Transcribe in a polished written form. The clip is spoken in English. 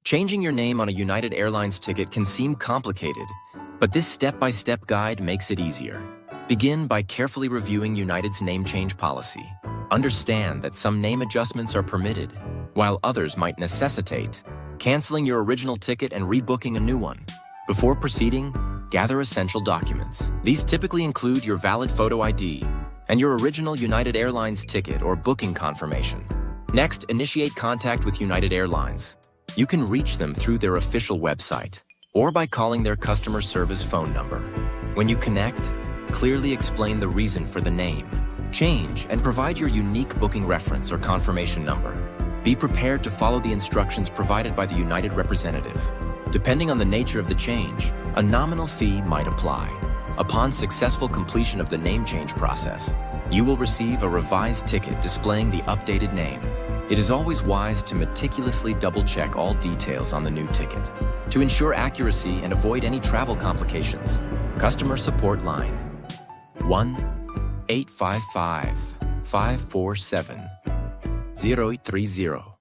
Changing your name on a United Airlines ticket can seem complicated, but this step-by-step guide makes it easier. Begin by carefully reviewing United's name change policy. Understand that some name adjustments are permitted, while others might necessitate canceling your original ticket and rebooking a new one. Before proceeding, gather essential documents. These typically include your valid photo ID and your original United Airlines ticket or booking confirmation. Next, initiate contact with United Airlines. You can reach them through their official website or by calling their customer service phone number. When you connect, clearly explain the reason for the name change and provide your unique booking reference or confirmation number. Be prepared to follow the instructions provided by the United representative. Depending on the nature of the change, a nominal fee might apply. Upon successful completion of the name change process, you will receive a revised ticket displaying the updated name. It is always wise to meticulously double-check all details on the new ticket to ensure accuracy and avoid any travel complications. Customer support line 1-855-547-0830.